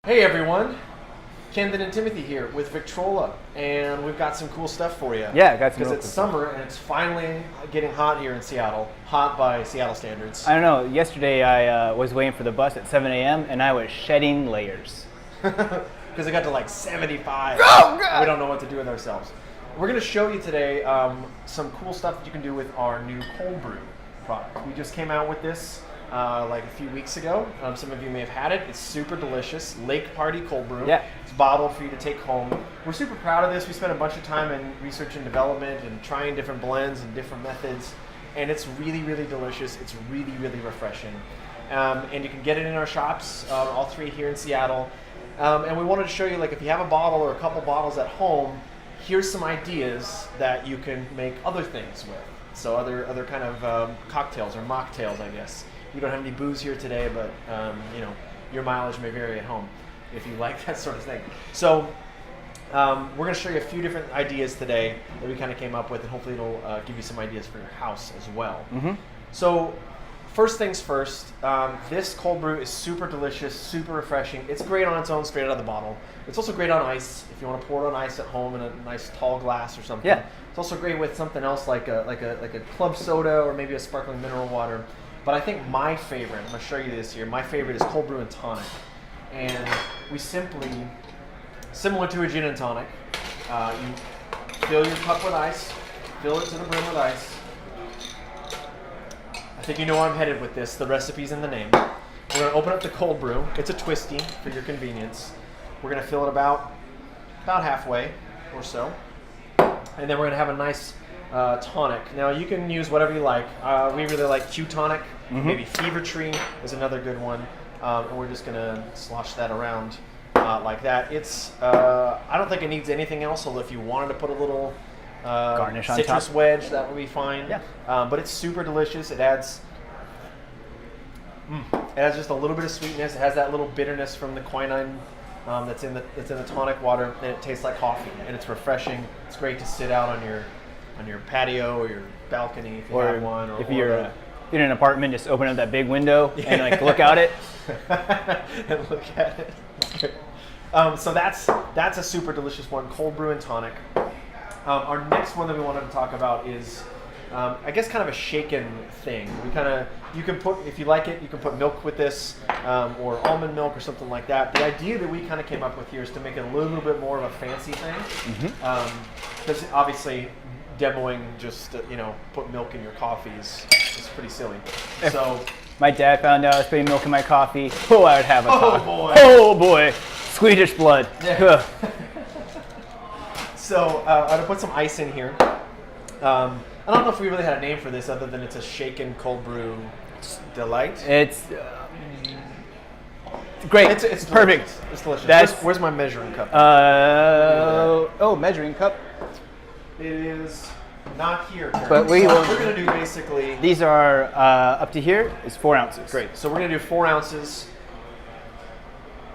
Hey everyone, Camden and Timothy here with Victrola, and we've got some cool stuff for you. Yeah, got some. Because it's summer and it's finally getting hot here in Seattle. Hot by Seattle standards. I don't know. Yesterday I was waiting for the bus at 7 a.m. and I was shedding layers. Because it got to like 75. Oh, God! We don't know what to do with ourselves. We're going to show you today some cool stuff that you can do with our new cold brew product. We just came out with this like a few weeks ago. Some of you may have had it. It's super delicious. Lake Party Cold Brew. Yeah. It's bottled for you to take home. We're super proud of this. We spent a bunch of time in research and development and trying different blends and different methods. And it's really, really delicious. It's really, really refreshing. And you can get it in our shops, all three here in Seattle. And we wanted to show you, like, if you have a bottle or a couple bottles at home, here's some ideas that you can make other things with. So other kind of cocktails or mocktails, I guess. We don't have any booze here today, but you know, your mileage may vary at home if you like that sort of thing. So we're going to show you a few different ideas today that we kind of came up with, and hopefully it'll give you some ideas for your house as well. Mm-hmm. So first things first, this cold brew is super delicious, super refreshing. It's great on its own, straight out of the bottle. It's also great on ice if you want to pour it on ice at home in a nice tall glass or something. Yeah. It's also great with something else like a club soda or maybe a sparkling mineral water. But I think my favorite, I'm going to show you this here, my favorite is cold brew and tonic. And we simply, similar to a gin and tonic, you fill your cup with ice, fill it to the brim with ice. I think you know where I'm headed with this. The recipe's in the name. We're going to open up the cold brew. It's a twisty for your convenience. We're going to fill it about halfway or so. And then we're going to have a nice tonic. Now you can use whatever you like. We really like Q tonic. Mm-hmm. Maybe Fever Tree is another good one. And we're just going to slosh that around like that. It's I don't think it needs anything else, although if you wanted to put a little garnish on citrus top. wedge, that would be fine. Yeah. But it's super delicious. It adds just a little bit of sweetness. It has that little bitterness from the quinine that's in the tonic water, and it tastes like coffee. And it's refreshing. It's great to sit out on your patio or your balcony if you have one. Or if you're in an apartment, just open up that big window and like look out it. And look at it. Okay. So that's a super delicious one, cold brew and tonic. Our next one that we wanted to talk about is, I guess, kind of a shaken thing. You can put, if you like it, you can put milk with this, or almond milk or something like that. The idea that we kind of came up with here is to make it a little bit more of a fancy thing. Because obviously, demoing just put milk in your coffee is pretty silly. If so my dad found out I was putting milk in my coffee, I would have a coffee. Boy. Oh boy, Swedish blood. Yeah. So I'm gonna put some ice in here. I don't know if we really had a name for this other than it's a shaken cold brew delight. It's great. It's perfect. Delicious. It's delicious. Where's my measuring cup? Measuring cup. It is not here. But we're going to do basically... These are up to here is 4 ounces. Great. So we're going to do 4 ounces.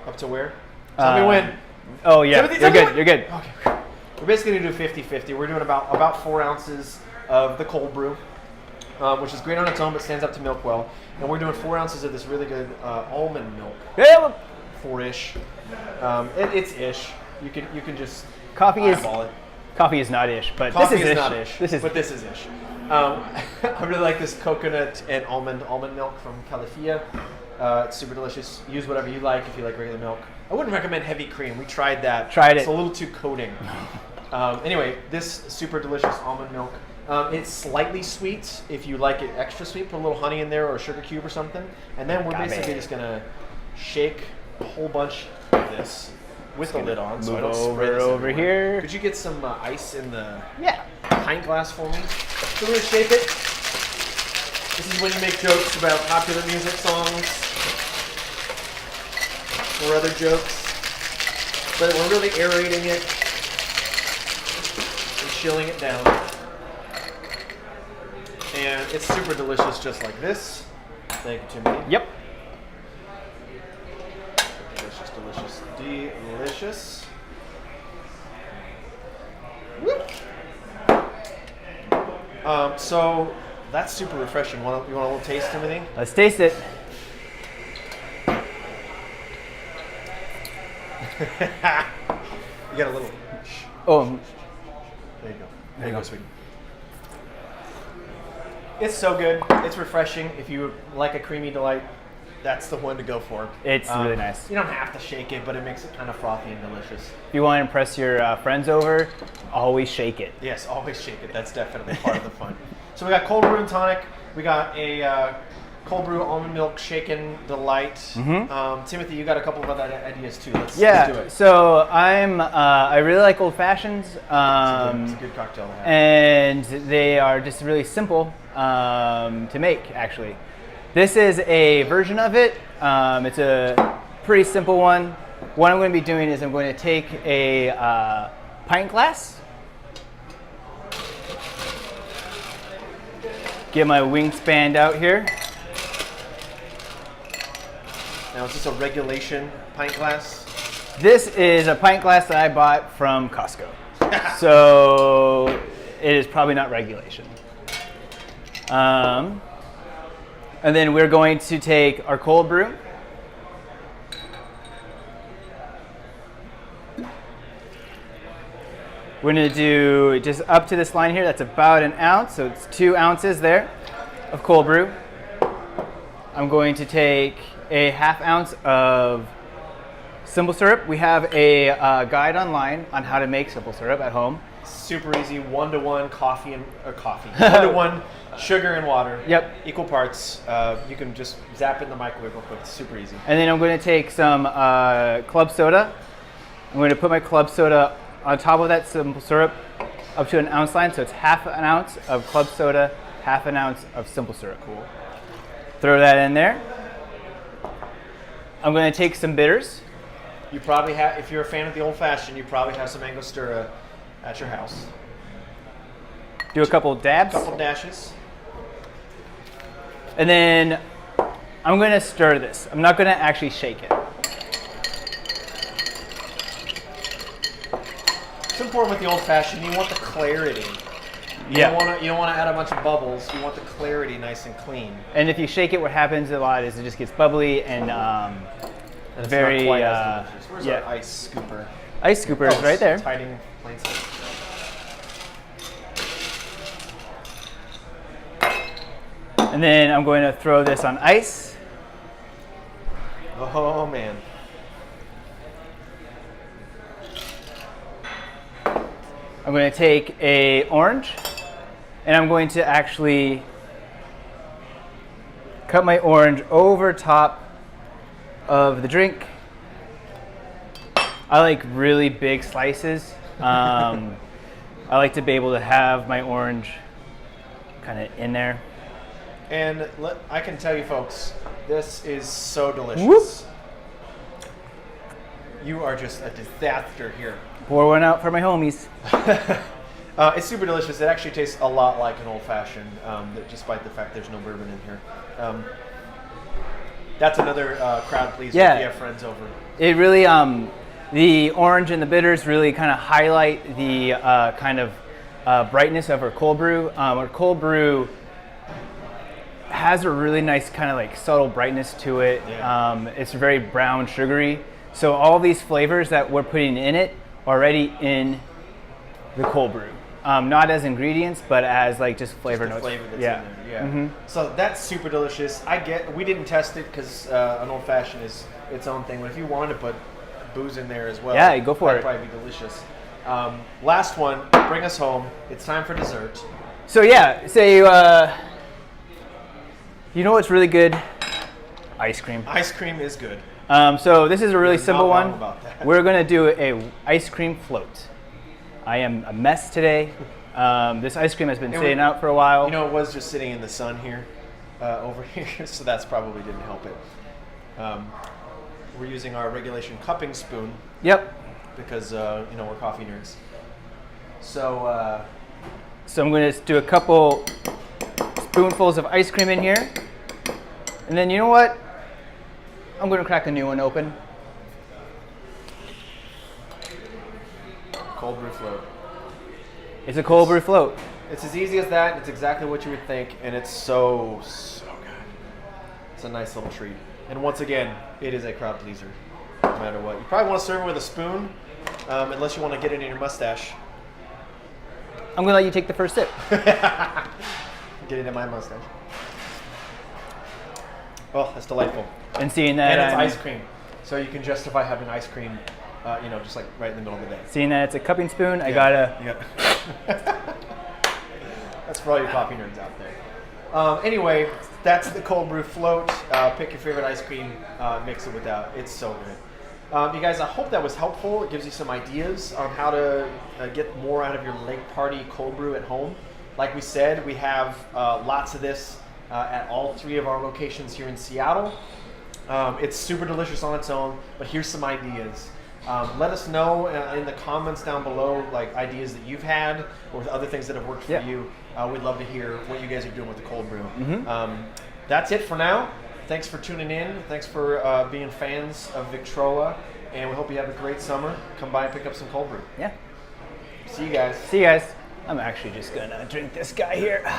Up to where? Tell me when. Oh, yeah. Timothy, you're good. You're good. Okay. We're basically going to do 50-50. We're doing about 4 ounces of the cold brew, which is great on its own but stands up to milk well. And we're doing 4 ounces of this really good almond milk. Yeah. 4-ish. It's ish. You can just eyeball it. Coffee is not ish, but Coffee this is not ish. But this is ish. I really like this coconut and almond milk from Califia. It's super delicious. Use whatever you like if you like regular milk. I wouldn't recommend heavy cream. We tried that. It's a little too coating. Anyway, this super delicious almond milk. It's slightly sweet. If you like it extra sweet, put a little honey in there or a sugar cube or something. And then we're basically just going to shake a whole bunch of this with the lid on, so I don't spray this over here. Could you get some ice in the Yeah. pint glass for me? So we're gonna shake it. This is when you make jokes about popular music songs or other jokes, but we're really aerating it and chilling it down. And it's super delicious, just like this. Thank you, Timothy. Yep. Delicious. So that's super refreshing. You want a little taste, Timothy? Let's taste it. You got a little. Oh, There you go. There you go, sweetie. It's so good. It's refreshing. If you like a creamy delight, that's the one to go for. it's really nice. You don't have to shake it, but it makes it kind of frothy and delicious. If you want to impress your friends over, always shake it. Yes, always shake it. That's definitely part of the fun. So we got cold brew and tonic. We got a cold brew almond milk shaken delight. Timothy, you got a couple of other ideas too. Let's do it. So I really like old fashions. It's a good cocktail to have. And they are just really simple to make, actually. This is a version of it. It's a pretty simple one. What I'm going to be doing is I'm going to take a pint glass, get my wingspan out here. Now, is this a regulation pint glass? This is a pint glass that I bought from Costco. So it is probably not regulation. And then we're going to take our cold brew. We're going to do just up to this line here. That's about an ounce. So it's 2 ounces there of cold brew. I'm going to take a ½ ounce of simple syrup. We have a guide online on how to make simple syrup at home. Super easy, 1-to-1 coffee and 1-to-1 sugar and water. Yep. Equal parts. You can just zap it in the microwave real quick. It's super easy. And then I'm going to take some club soda. I'm going to put my club soda on top of that simple syrup up to an ounce line. So it's ½ an ounce of club soda, ½ an ounce of simple syrup. Cool. Throw that in there. I'm going to take some bitters. You probably have, if you're a fan of the old fashioned, you probably have some Angostura at your house. Do a couple dabs. Couple dashes. And then I'm going to stir this. I'm not going to actually shake it. It's important with the old fashioned. You want the clarity. You don't want to add a bunch of bubbles. You want the clarity nice and clean. And if you shake it, what happens a lot is it just gets bubbly and It's very not quite as delicious. Where's yeah. our ice scooper? Ice scooper is right there. It's hiding plain sight. And then I'm going to throw this on ice. Oh man. I'm going to take a orange and I'm going to actually cut my orange over top of the drink. I like really big slices. I like to be able to have my orange kind of in there. And I can tell you folks, this is so delicious. Whoop. You are just a disaster here. Pour one out for my homies. It's super delicious. It actually tastes a lot like an old-fashioned, despite the fact there's no bourbon in here. That's another crowd pleaser if you have friends over. It really, the orange and the bitters really kind of highlight the kind of brightness of our cold brew. Our cold brew has a really nice kind of like subtle brightness to it. Yeah. It's very brown, sugary. So all these flavors that we're putting in it are already in the cold brew. Not as ingredients, but as like just flavor notes. Flavor that's in there. Yeah. Mm-hmm. So that's super delicious. We didn't test it because an old fashioned is its own thing. But if you wanted to put booze in there as well, yeah, go for it. That'd probably be delicious. Last one, bring us home. It's time for dessert. So yeah, say you know what's really good? Ice cream. Ice cream is good. So this is a really simple one. About that. We're gonna do a ice cream float. I am a mess today. This ice cream has been sitting out for a while. You know, it was just sitting in the sun here, over here, so that's probably didn't help it. We're using our regulation cupping spoon. Yep. Because we're coffee nerds. So I'm going to do a couple spoonfuls of ice cream in here, and then you know what? I'm going to crack a new one open. Cold brew float. It's a cold brew float. It's as easy as that. It's exactly what you would think, and it's so good. It's a nice little treat. And once again, it is a crowd pleaser. matter what. You probably want to serve it with a spoon, unless you want to get it in your mustache. I'm gonna let you take the first sip. Get it in my mustache. Oh, that's delightful. And seeing that, And it's ice cream, so you can justify having ice cream, just like right in the middle of the day. Seeing that it's a cupping spoon, I gotta. Yeah. That's for all your coffee nerds out there. Anyway, that's the cold brew float. Pick your favorite ice cream, mix it with that. It's so good. You guys, I hope that was helpful. It gives you some ideas on how to get more out of your Lake Party cold brew at home. Like we said, we have lots of this at all 3 of our locations here in Seattle. It's super delicious on its own, but here's some ideas. Let us know in the comments down below, like ideas that you've had or other things that have worked for you. We'd love to hear what you guys are doing with the cold brew. That's it for now. Thanks for tuning in. Thanks for being fans of Victrola, and we hope you have a great summer. Come by and pick up some cold brew. Yeah. See you guys. See you guys. I'm actually just gonna drink this guy here.